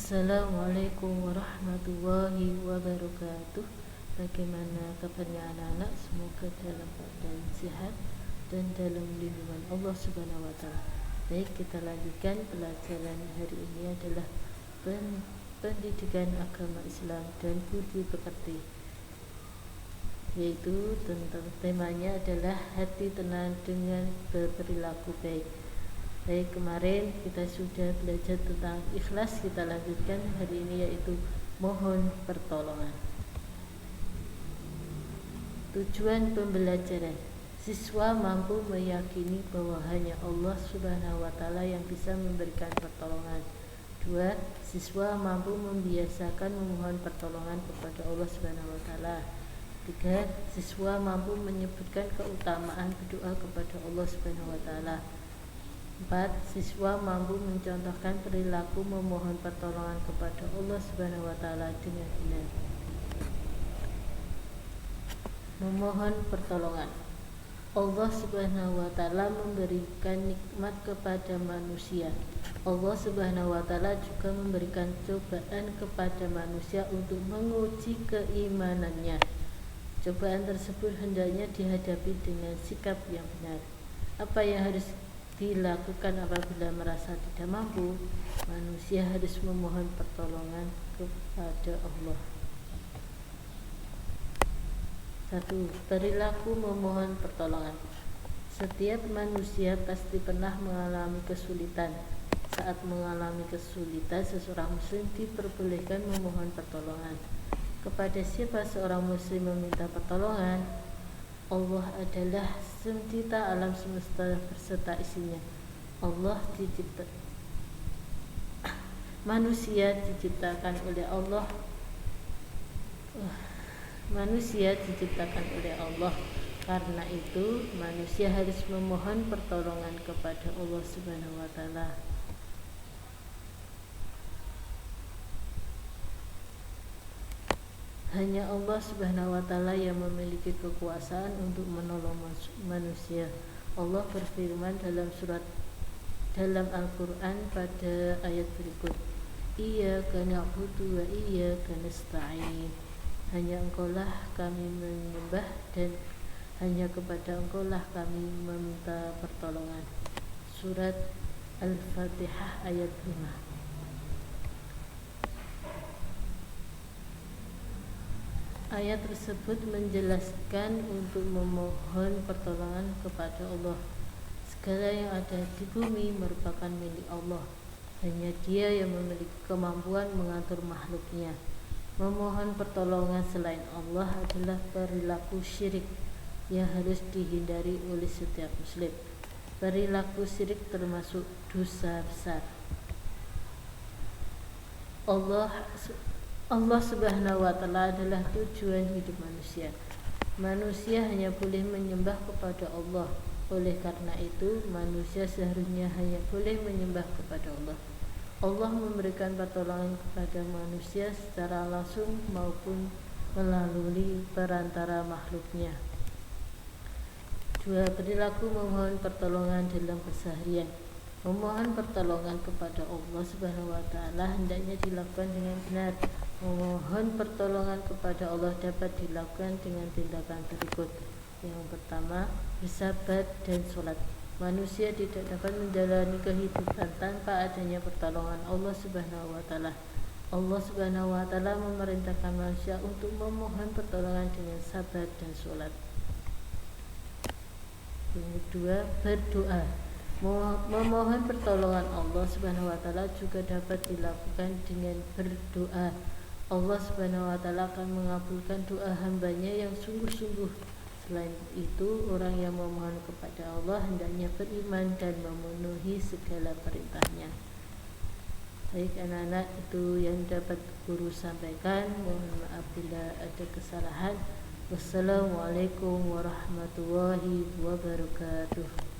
Assalamualaikum warahmatullahi wabarakatuh. Bagaimana kabarnya anak-anak? Semoga dalam keadaan sehat dan dalam lindungan Allah Subhanahu wa taala. Baik, kita lanjutkan pelajaran hari ini adalah pendidikan agama Islam dan budi pekerti. Yaitu tentang temanya adalah hati tenang dengan berperilaku baik. Baik, kemarin kita sudah belajar tentang ikhlas, kita lanjutkan hari ini yaitu mohon pertolongan. Tujuan pembelajaran: siswa mampu meyakini bahwa hanya Allah Subhanahu wa taala yang bisa memberikan pertolongan. 2. Siswa mampu membiasakan memohon pertolongan kepada Allah Subhanahu wa taala. 3. Siswa mampu menyebutkan keutamaan berdoa kepada Allah Subhanahu wa taala. 4. Siswa mampu mencontohkan perilaku memohon pertolongan kepada Allah Subhanahu wa taala dengan benar. Memohon pertolongan. Allah Subhanahu wa taala memberikan nikmat kepada manusia. Allah Subhanahu wa taala juga memberikan cobaan kepada manusia untuk menguji keimanannya. Cobaan tersebut hendaknya dihadapi dengan sikap yang benar. Apa yang harus dilakukan apabila merasa tidak mampu? Manusia harus memohon pertolongan kepada Allah. 1. Perilaku memohon pertolongan. Setiap manusia pasti pernah mengalami kesulitan. Saat mengalami kesulitan, seseorang muslim diperbolehkan memohon pertolongan. Kepada siapa seorang muslim meminta pertolongan? Allah adalah pencipta alam semesta berserta isinya. Manusia diciptakan oleh Allah. Karena itu manusia harus memohon pertolongan kepada Allah Subhanahu wa taala. Hanya Allah Subhanahu wa taala yang memiliki kekuasaan untuk menolong manusia. Allah berfirman dalam Al-Qur'an pada ayat berikut, Iyyaka na'budu wa iyyaka nasta'in. Hanya Engkaulah kami menyembah dan hanya kepada Engkaulah kami meminta pertolongan. Surat Al-Fatihah ayat 5. Ayat tersebut menjelaskan untuk memohon pertolongan kepada Allah. Segala yang ada di bumi merupakan milik Allah. Hanya Dia yang memiliki kemampuan mengatur makhluknya. Memohon pertolongan selain Allah adalah perilaku syirik yang harus dihindari oleh setiap muslim. Perilaku syirik termasuk dosa besar. Allah Subhanahu wa taala adalah tujuan hidup manusia. Manusia hanya boleh menyembah kepada Allah. Oleh karena itu, manusia seharusnya hanya boleh menyembah kepada Allah. Allah memberikan pertolongan kepada manusia secara langsung maupun melalui perantara makhluknya. 2. Perilaku memohon pertolongan dalam keseharian. Memohon pertolongan kepada Allah Subhanahu wa taala hendaknya dilakukan dengan benar. Memohon pertolongan kepada Allah dapat dilakukan dengan tindakan berikut. Yang pertama, bersabar dan sholat. Manusia tidak dapat menjalani kehidupan tanpa adanya pertolongan Allah Subhanahu wa taala. Allah Subhanahu wa taala memerintahkan manusia untuk memohon pertolongan dengan sabar dan sholat. Yang kedua, berdoa. Memohon pertolongan Allah Subhanahu wa taala juga dapat dilakukan dengan berdoa. Allah Subhanahu wa taala akan mengabulkan doa hambanya yang sungguh-sungguh. Selain itu, orang yang memohon kepada Allah hendaknya beriman dan memenuhi segala perintahnya. Baik anak-anak, itu yang dapat guru sampaikan. Mohon maaf bila ada kesalahan. Wassalamualaikum warahmatullahi wabarakatuh.